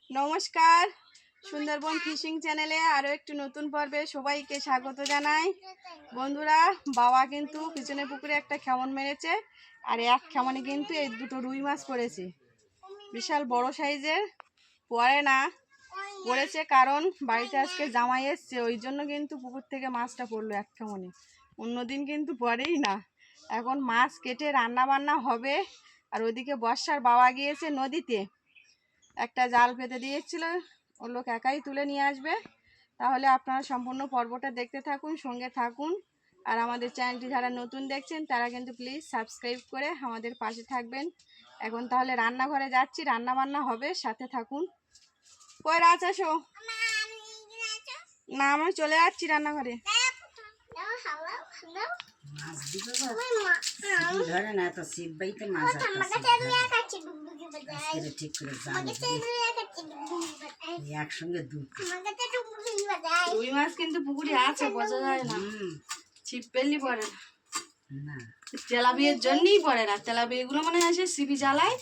নমস্কার, সুন্দরবন ফিশিং চ্যানেলে আরও একটি নতুন পর্বে সবাইকে স্বাগত জানাই। বন্ধুরা, বাবা কিন্তু পিছনে পুকুরে একটা খেমন মেরেছে, আর এক খেমনে কিন্তু এই দুটো রুই মাছ পড়েছে। বিশাল বড় সাইজের। পড়ে না, পড়েছে কারণ বাড়িতে আজকে জামাই এসছে, ওই জন্য কিন্তু পুকুর থেকে মাছটা পড়লো এক খেমনে। অন্যদিন কিন্তু পড়েই না। এখন মাছ কেটে রান্না বান্না হবে। আর ওইদিকে বর্ষার বাবা গিয়েছে নদীতে, একটা জাল পেতে দিয়েছিল, ও লোক একাই তুলে নিয়ে আসবে। তাহলে আপনারা সম্পূর্ণ পর্বটা দেখতে থাকুন, সঙ্গে থাকুন। আর আমাদের চ্যানেলটি যারা নতুন দেখছেন তারা কিন্তু প্লিজ সাবস্ক্রাইব করে আমাদের পাশে থাকবেন। এখন তাহলে রান্নাঘরে যাচ্ছি, রান্না বান্না হবে, সাথে থাকুন। কই রাজ আসো না, আমরা চলে যাচ্ছি রান্নাঘরে। রুই মাছ কিন্তু পুকুরে আছে, বোঝা যায় না, ছিপ পেললি পড়ে না, তেলাপিয়ার জন্যই পড়ে না। তেলাপিয়াগুলো মনে হয় সে সিপি জ্বালায়,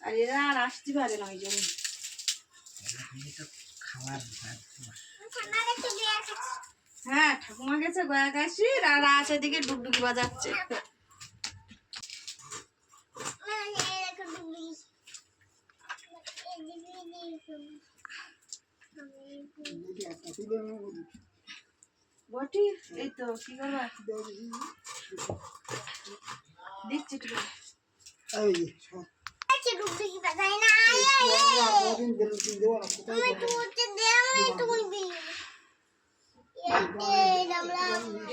আর এরা আর আসতে পারে না, ওই জন্য হ্যাঁ ঠাকুমা গেছে গয়া কাশি, আর রাত এদিকে ডুগডুগি বাজাচ্ছে। বটি এই তো কি করবা, দিচ্ছি একটু।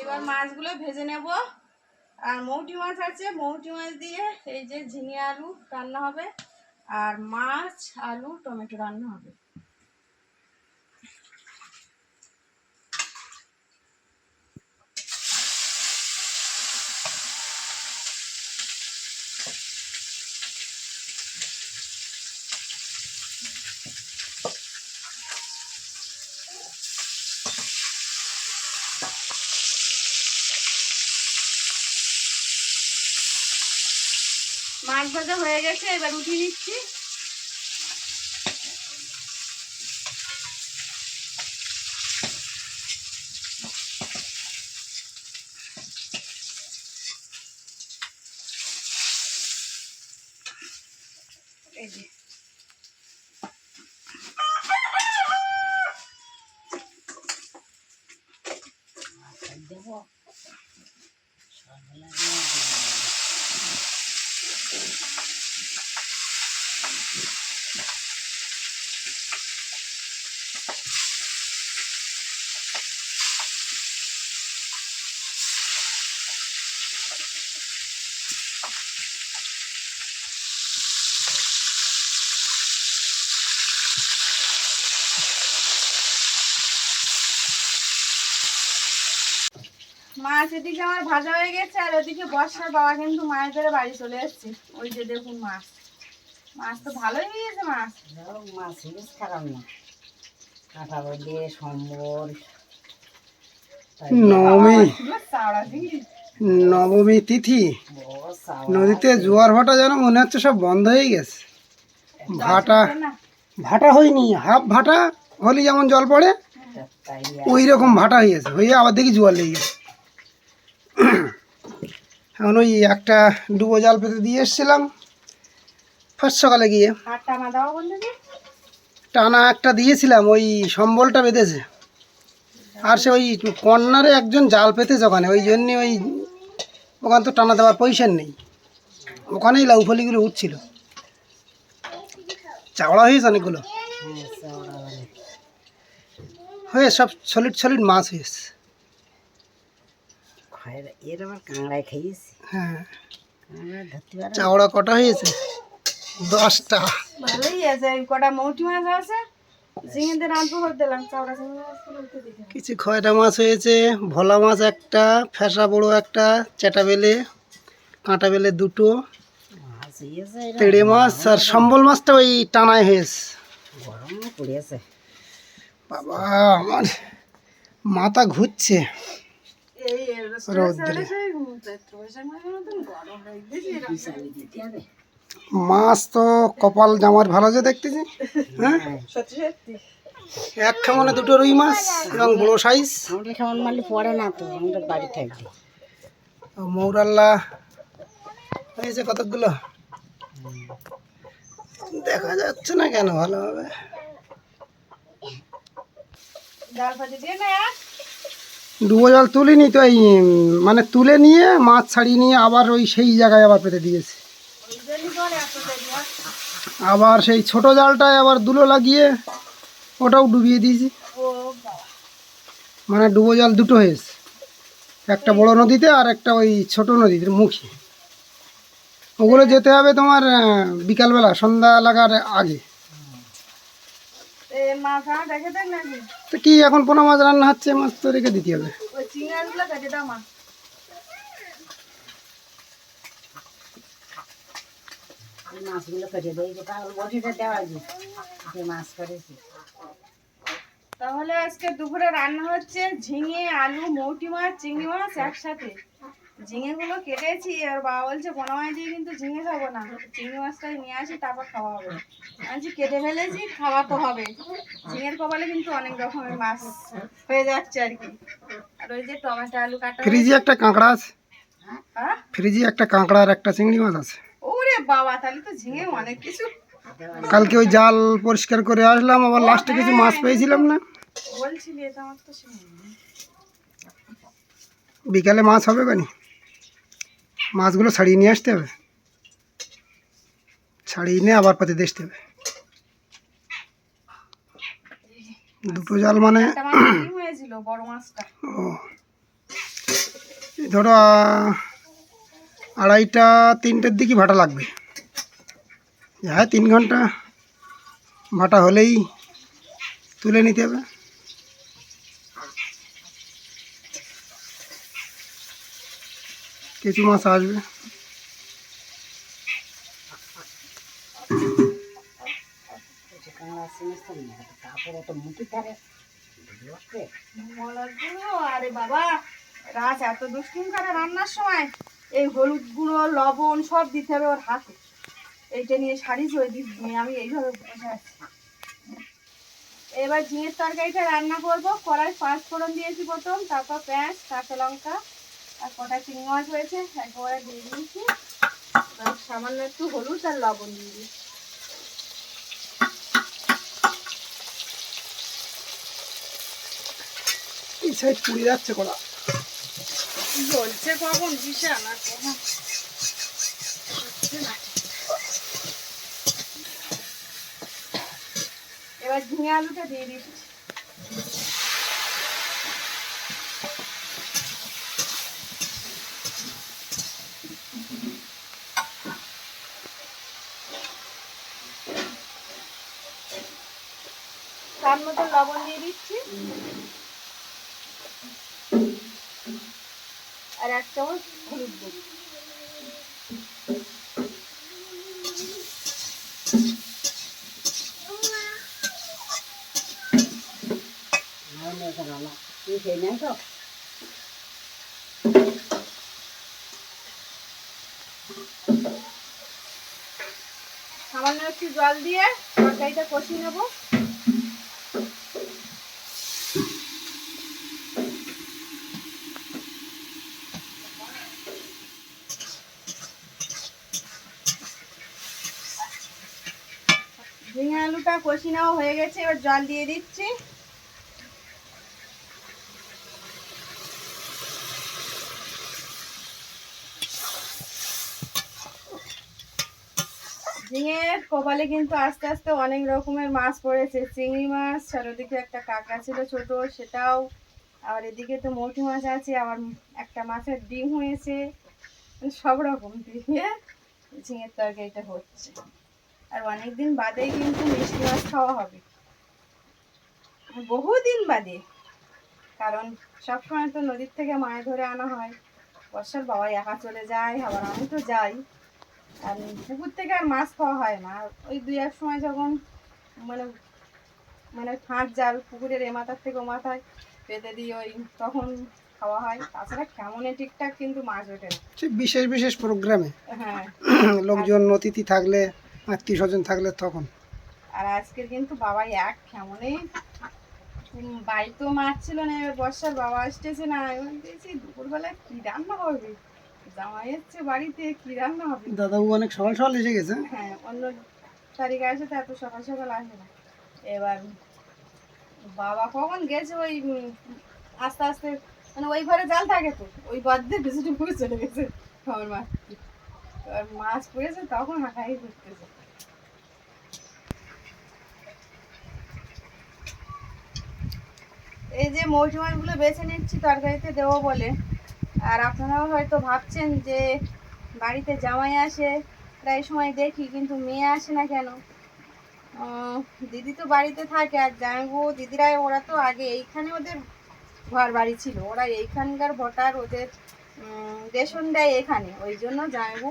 এবার মাছগুলো ভেজে নেব। আর মৌটি মাছ আছে, মৌটি মাছ দিয়ে এই যে ঝিঙে আলু রান্না হবে, আর মাছ আলু টমেটো রান্না হবে। মাছ ভাজা হয়ে গেছে, এবার উঠিয়ে দিচ্ছি। এই যে মাছ এদিকে আমার ভাজা হয়ে গেছে, আর ওদিকে বর্ষার বাবা কিন্তু মাছ ধরে বাড়ি চলে এসছে। ওই যে দেখুন মাছ, মাছ তো ভালোই হয়েছে। মাছ মাছ খারাপ না, কাঁটা বলে সম্বর। নবমী তিথি, নদীতে জোয়ার ভাটা যেন মনে হচ্ছে সব বন্ধ হয়ে গেছে। ভাটা ভাটা হয়নি, হাফ ভাটা হলে যেমন জল পড়ে ওই রকম ভাটা হয়ে গেছে, হয়ে আবার দেখি জোয়ার লেগে গেছে। এখন ওই একটা ডুবো জাল পেতে দিয়ে এসেছিলাম ফার্স্ট সকালে গিয়ে, টানা একটা দিয়েছিলাম, ওই সম্বলটা বেঁধেছে। আর সে ওই কর্নারে একজন জাল পেতেছে ওখানে, ওই জন্যে ওই ওখানে তো টানা দেওয়ার পয়সা নেই, ওখানেই লাউফলিগুলো উঠছিল। চাওড়া হয়েছে অনেকগুলো, হয়ে সব সলিড সলিড মাছ হয়েছে। হ্যাঁ, চাওড়া কটা হয়েছে? 10টা। ভালোই আছে, কটা মৌটি মাছ আছে, কিছু খয়টা মাছ হয়েছে, ভোলা মাছ একটা, ফ্যাসা বড়ো একটা, চেটা বেলে, কাঁটা বেলে দুটো, তেড়ে মাছ, আর সম্বল মাছটা ওই টানায় হয়েছে। বাবা আমার মাথা ঘুরছে রৌদ্রে। মাছ তো কপাল জামার ভালো যে দেখতেছি। হ্যাঁ, সত্যি সত্যি এক খামনে দুটো রুই মাছ এবং বড় সাইজ। আমাদের কেমন মারলে পড়ে না তো, আমাদের বাড়ি থাকবে। মৌরাল্লা হয়েছে কতগুলো দেখা যাচ্ছে না কেন ভালোভাবে। জাল ফাটে দিয়ে না আর ডুবো জল তুলিনি তো, এই মানে তুলে নিয়ে মাছ ছাড়িয়ে নিয়ে আবার ওই সেই জায়গায় আবার পেতে দিয়েছে। ওই জন্যই করে এত দেরি হয়। আবার সেই ছোট জালটায় আবার দুলো লাগিয়ে ওটাও ডুবিয়ে দিয়েছি। ও বাবা, মানে ডুবো জল দুটো হয়েছে, একটা বড় নদীতে আর একটা ওই ছোট নদীতে মুখে। ওগুলো যেতে হবে তোমার বিকালবেলা সন্ধ্যা লাগার আগে। এ মাছ আর রেখে দেন নাকি? তো কি এখন পোনা মাছ রান্না হচ্ছে, মাছ তো রেখে দিতে হবে। ওই চিংড়িগুলো কেটে দাও মা। এই মাছগুলো কেটে দেয়, যেটা বটিতে দেওয়া যায়, যে মাছ করেছি। তাহলে আজকে দুপুরে রান্না হচ্ছে ঝিঙে, আলু, মৌটি মাছ, চিংড়ি মাছ একসাথে। ঝিঙেগুলো কেটেছি, আর বাবা বলছে পোনা মাছ দিয়ে কিন্তু ঝিঙে খাবো না, চিংড়ি মাছটাই নিয়ে আসি তারপর খাওয়া হবে। আমি কেটে ফেলেছি, খাওয়া তো হবে। ঝিঙের কপালে কিন্তু অনেক রকমের মাছ হয়ে যাচ্ছে আর কি। আর ওই যে টমেটো আলু কাটা ফ্রিজে একটা কাঁকড়া আছে, হ্যাঁ, ফ্রিজে একটা কাঁকড়া আর একটা চিংড়ি মাছ আছে। ওরে বাবা, তাহলে তো ঝিঙে অনেক কিছু। কালকে ওই জাল পরিষ্কার করে আসলাম, আবার লাস্টে কিছু মাছ পেয়েছিলাম না। বলছিলি এটা আমার তো শুনি। বিকালে মাছ হবে কানি, মাছগুলো ছাড়িয়ে নিয়ে আসতে হবে, ছাড়িয়ে নিয়ে আবার পাতে দেখতে হবে। দুটো জাল মানে একটা মাছ কি হয়েছিল, বড় মাছটা। ও এই ধরো 2:30 3টের দিকে ভাটা লাগবে। হ্যাঁ, 3 ঘন্টা ভাটা হলেই তুলে নিতে হবে। কিছু মাছ আসবে। কাঁকড়া আছে মাছ তো না, তারপর অত মুখে থাকে। মলার গুঁড়ো, আরে বাবা, রাজ এত দুষ্টুম করে রান্নার সময়। এই হলুদ গুঁড়ো, লবণ সব দিতে হবে ওর হাতে। এইটা নিয়ে শাড়ি চয়ে দিচ্ছি, আমি এইভাবে বসে আছি। এবার ঝিঙের তরকারিটা রান্না করবো। কড়াই 5 ফোড়ন দিয়েছি প্রথম, তারপর পেঁয়াজ, কাঁচা লঙ্কা আর কটা চিংড়ি মাছ হয়েছে একবারে দিয়ে দিয়েছি। আর সামান্য একটু হলুদ আর লবণ দিয়ে দিয়েছি। এই সাইড পুড়ে যাচ্ছে কড়া। জ্বলছে কখন বিশাল, আর কখন হচ্ছে না। এবার ঝিঙে আলুটা দিয়ে দিচ্ছি। তার মধ্যে লবণ দিয়ে দিচ্ছি, আর 1 চামচ হলুদ গুঁড়ো। তুই খেয়ে নেই তো? সামান্য একটু জল দিয়ে তরকারিটা কষিয়ে নেবো। ঝিঙে আলুটা কষি নেওয়া হয়ে গেছে, এবার জল দিয়ে দিচ্ছি। ঝিঙের কপালে কিন্তু আস্তে আস্তে অনেক রকমের মাছ পড়েছে। চিংড়ি মাছ, আর ওদিকে একটা কাঁকড়া ছিল ছোট, সেটাও। আবার এদিকে তো মৌটি মাছ আছে, আবার একটা মাছের ডিম হয়েছে। সব রকম দিয়ে ঝিঙের তরকারিটা হচ্ছে। আর অনেকদিন বাদেই কিন্তু মিষ্টি মাছ খাওয়া হবে, বহুদিন বাদে। কারণ সবসময় তো নদীর থেকে মাছ ধরে আনা হয়। বর্ষার বাবা একা চলে যায়, আবার আমি তো যাই। আর পুকুর থেকে আর মাছ খাওয়া হয় না। ওই 2-1 সময় যখন মানে মানে ফাঁক জাল পুকুরের এ মাথার থেকে ও মাথায় পেতে দিই, ওই তখন খাওয়া হয়, তাছাড়া কেমনে ঠিকঠাক কিন্তু মাছ ওঠে না। সে বিশেষ বিশেষ প্রোগ্রামে হ্যাঁ, লোকজন অতিথি থাকলে, আত্মীয় স্বজন থাকলে তখন। আর আজকের কিন্তু বাবা এক কেমনে বাড়িতেও মাছ ছিল না, এবার বর্ষার বাবা আসতেছে না, এবার দেখছি দুপুরবেলায় কি রান্না হবে, জামাই এসছে বাড়িতে, কি রান্না হবে। দাদাবু অনেক সকাল সকাল এসে গেছে। হ্যাঁ, অন্য তারিখে আসে তো এত সকাল সকাল আসে না। এবার বাবা কখন গেছে ওই আস্তে আস্তে, মানে ওই ঘরে জাল থাকে তো, ওই বাদ দিয়ে বেশি পুকুরে চলে গেছে আমার মাছ। এবার মাছ পড়েছে তখন হাঁকাই করতেছে। এই যে মৌসুমি মাছগুলো বেছে নিচ্ছি তরকারিতে দেবো বলে। আর আপনারাও হয়তো ভাবছেন যে বাড়িতে জামাই আসে প্রায় সময় দেখি, কিন্তু মেয়ে আসে না কেন। দিদি তো বাড়িতে থাকে, আর জামাইবু দিদিরা ওরা তো আগে এইখানে ওদের ঘর বাড়ি ছিল, ওরা এইখানকার ভোটার, ওদের রেশন দেয় এখানে, ওই জন্য জামাইবু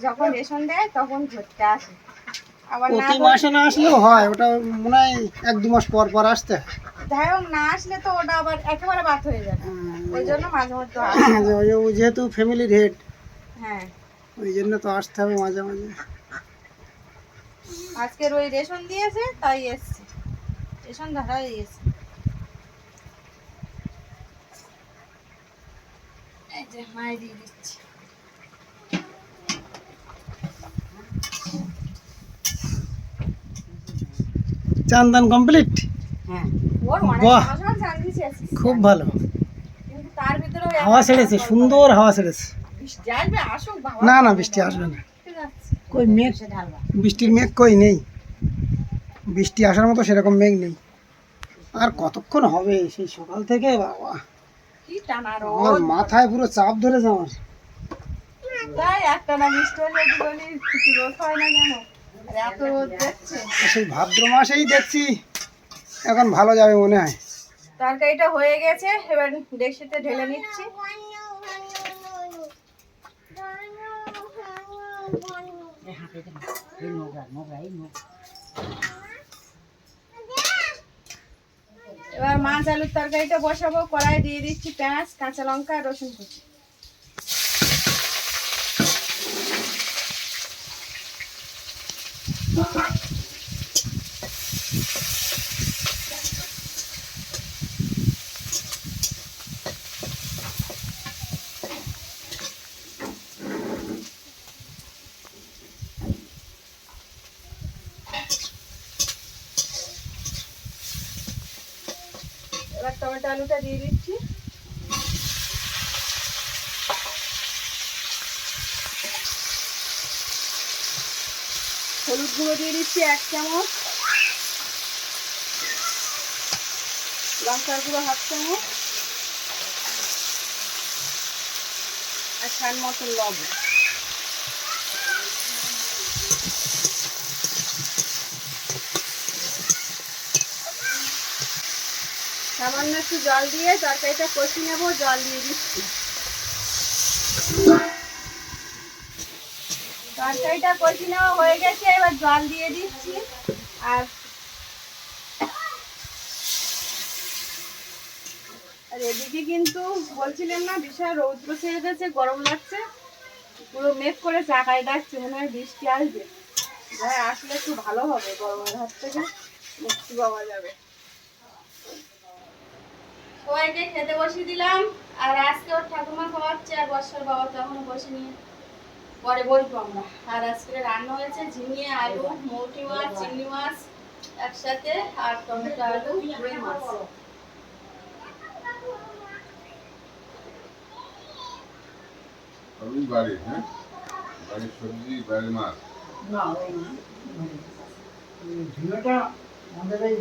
যখন রেশন দেয় তখন ধরতে আসে। আবার না প্রতি মাসে না আসলেও হয়, ওটা মনে হয় 1-2 মাস পর পর আসতে হয়। যাই হোক, না আসলে তো ওটা আবার একেবারে বাদ হয়ে যাবে, ওই জন্য মাঝে মধ্যে আসে। ও যেহেতু ফ্যামিলির হেড, হ্যাঁ, ওই জন্য তো আসতে হবে মাঝে মাঝে। আজকের ওই রেশন দিয়েছে তাই এসছে, রেশন ধরাই এসছে। এই যে মাই দিয়ে দিচ্ছি। চান দান কমপ্লিট। হ্যাঁ, ওর অনেক বাহ। সকাল সকাল চান দিয়েছে আজকে। খুব ভালো, কিন্তু তার ভিতরেও হাওয়া ছেড়েছে, সুন্দর হাওয়া ছেড়েছে। বৃষ্টি আসবে, আসুক বাবা। না না, বৃষ্টি আসবে না, ঠিক আছে। কই মেঘ, সে ঢালবা। বৃষ্টির মেঘ কই নেই, বৃষ্টি আসার মতো সেরকম মেঘ নেই। আর কতক্ষণ হবে সেই সকাল থেকে বাবা, কি টানা আমার রোদ। মাথায় পুরো চাপ ধরেছে আমার। তাই একটা না বৃষ্টি হলে একটুখানি কিছু রোদ হয় না কেন, আর এত রোদ দেখছে। সেই ভাদ্র মাসেই দেখছি এখন ভালো যাবে মনে হয়। তরকারিটা হয়ে গেছে, এবার ডেকচিতে ঢেলে নিচ্ছি। এই হাতে দে না। এই নোংরা নোংরা এই নোংরা। এবার মাছ আলুর তরকারিটা বসাবো, কড়াই দিয়ে দিচ্ছি পেঁয়াজ, কাঁচা লঙ্কা আর রসুন কুচি। এবার টমেটো আলুটা দিয়ে দিচ্ছি। হলুদ গুঁড়ো দিয়ে দিচ্ছি 1 চামচ, লঙ্কার গুঁড়ো 1/2 চামচ, আর স্বাদ মতো লবণ। সামান্য একটু জল দিয়ে তরকারিটা কষিয়ে নেবো, জল দিয়ে দিচ্ছি। তরকারিটা কষিয়ে নেওয়া হয়ে গেছে, এবার জল দিয়ে দিচ্ছি। আর এদিকে কিন্তু বলছিলেন না বিশাল রৌদ্র ছেড়ে দিয়েছে, গরম লাগছে, পুরো মেঘ করে চাকায় ডাকছে, মনে হয় বৃষ্টি আসবে। যাই আসলে একটু ভালো হবে, গরমের হাত থেকে মুক্তি পাওয়া যাবে। সবাইকে খেতে বসিয়ে দিলাম, আর আজকে ওর ঠাকুমা খাওয়াচ্ছে, আর বর্ষার বাবা তো এখনো বসেনি, পরে বলবো আমরা। আর আজকে রান্না হয়েছে ঝিঙে, আলু, মৌটি মাছ, চিংড়ি মাছ একসাথে, আর টমেটো আলু, রুই মাছ। সবই বাড়ি, হ্যাঁ, বাড়ির সবজি, বাড়ির মাছ। না ওই না। ঝিঙেটা আমাদের এই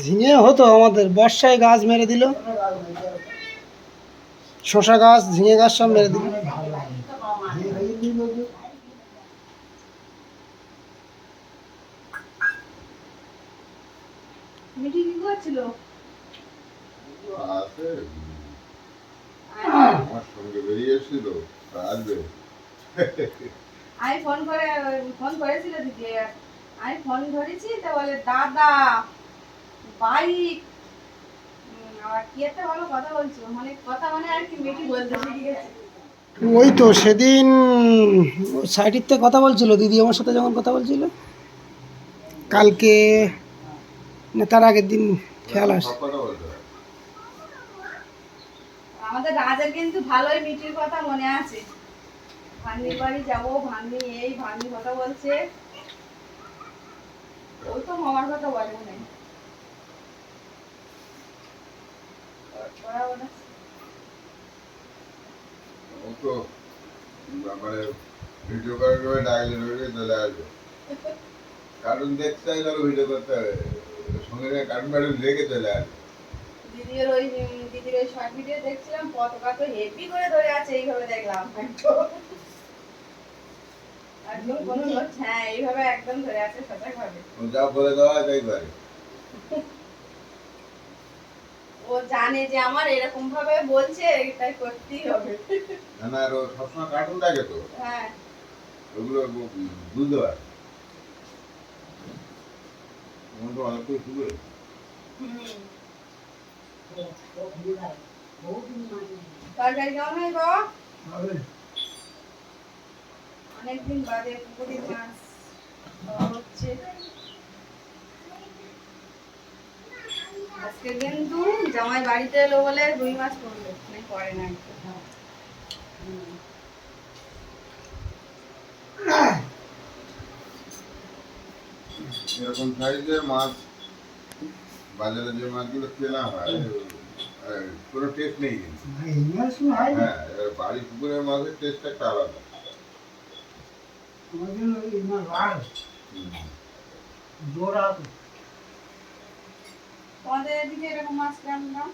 ঝিঙে হতো আমাদের, বর্ষায় গাছ মেরে দিল, শশা গাছ, ঝিঙে গাছ সব মেরে দিল। মিঠি কি করছিল? আছে, আমার সঙ্গে বেরিয়ে এসেছিল, আসবে। আমি ফোন করেছিল দিদি, আমি ফোন ধরেছি তো বলে দাদা বাইক আর কি একটা ভালো কথা বলছো, মানে কথা মানে আর কি মিটি বলতে শিখে গেছে। ওই তো সেদিন সাইডের থেকে কথা বলছিল দিদি আমার সাথে যখন কথা বলছিল কালকে না তার আগের দিন খেয়াল আসে। সব কথা বলতে হয়। আমাদের রাজার কিন্তু ভালোই মিটির কথা মনে আছে। ভাগ্নির বাড়ি যাবো, ভাগ্নি এই ভাগ্নি কথা বলছে, ওই তো মামার কথা বলে মনে হয়। ওরা ওরা ও তো মানে ভিডিও করে করে ডাকলে ঢুকে চলে আসবে। কার্টুন দেখতে চাই তাহলে ভিডিও করতে হবে, সঙ্গে সঙ্গে কার্টুন ফার্টুন দেখে চলে আসবে। দিদির ওই শর্ট ভিডিও দেখছিলাম, পতাকা তো হেভি করে ধরে আছে, এইভাবে দেখলাম একদম কোনো নোট, হ্যাঁ এইভাবে একদম ধরে আছে সজাগ ভাবে। ও যা বলে দেওয়া হয় তাই পারে। ও জানে যে আমার এরকম ভাবে বলছে, তাই করতেই হবে। না না, আর ও সবসময় কার্টুন দেখে তো, হ্যাঁ ওগুলো বুঝতে পারে। আমার তো অনেক কিছু শুনে। হুম। বহুদিন মানে তরকারি কেমন হয় গো? অনেকদিন বাদে পুকুরের মাছ খাওয়া হচ্ছে। আজকে কিন্তু জামাই বাড়িতে এলো বলে রুই মাছ করলো, মানে করে না একটু। এরকম সাইজের মাছ বাজারে যে মাছগুলো কেনা হয় কোনো টেস্ট নেই কিন্তু। হ্যাঁ, এবার বাড়ি পুকুরের মাছের টেস্ট একটা আলাদা। হুম। তোমাদের এদিকে এরকম মাছ কেন না?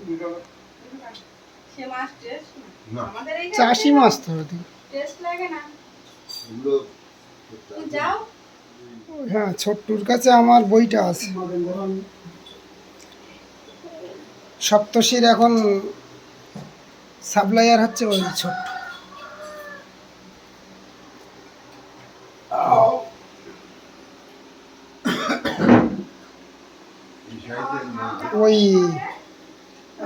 এগুলো সে মাছ টেস্ট না। আমাদের এই চাষি মাছ তো ওটি। টেস্ট লাগে না। এগুলো তুমি যাও, হ্যাঁ ছোট্টুর কাছে আমার বইটা আছে। সপ্তর্ষির এখন সাপ্লাইয়ার হচ্ছে ওই ছোট্ট। এই সাইজের মাছ ওই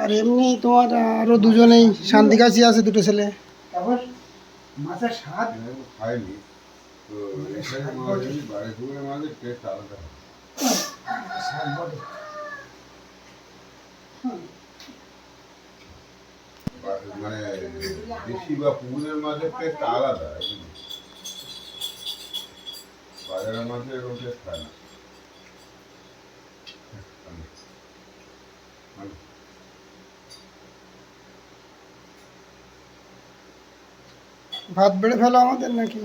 আর এমনি তোমার আরো দুজনেই শান্তিকাশি আছে দুটো ছেলে। মাছের স্বাদ আমি খাইনি তো। এই সাইজের মাছ এমনি বাড়ি পুকুরের মাছের টেস্ট আলাদা হয়। মানে দেশি বা পুকুরের মাছের টেস্ট আলাদা একদম। বাজারের মাছের এরকম টেস্ট হয় না। ভাত বেড়ে ফেলো আমাদের নাকি?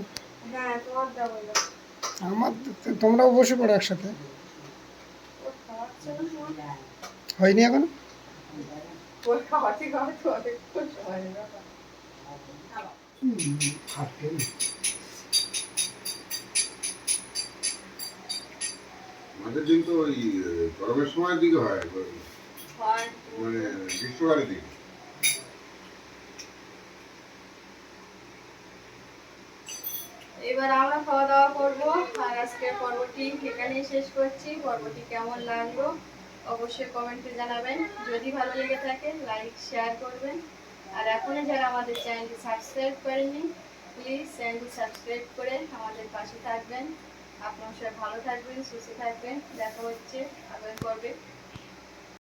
হ্যাঁ তোমার যাবো না। আমার তোমরাও বসে পড়ো একসাথে। ওর খাওয়াচ্ছে না তোমার? হয়নি এখনো? ওর খাওয়াতে খাওয়াতে অনেকক্ষণ সময় নেবে। মাছের দিন তো ওই গরমের সময়ের দিকে হয়, হয়। মানে গ্রীষ্মকালের দিকে। এবার আমরা খাওয়া দাওয়া করবো, আর আজকের পর্বটি এখানেই শেষ করছি। পর্বটি কেমন লাগলো অবশ্যই কমেন্টে জানাবেন। যদি ভালো লেগে থাকে লাইক শেয়ার করবেন। আর এখনো যারা আমাদের চ্যানেলটি সাবস্ক্রাইব করেননি প্লিজ চ্যানেলটি সাবস্ক্রাইব করে আমাদের পাশে থাকবেন। আপনারা সবাই ভালো থাকবেন, সুস্থ থাকবেন। দেখা হচ্ছে আগামী পর্বে।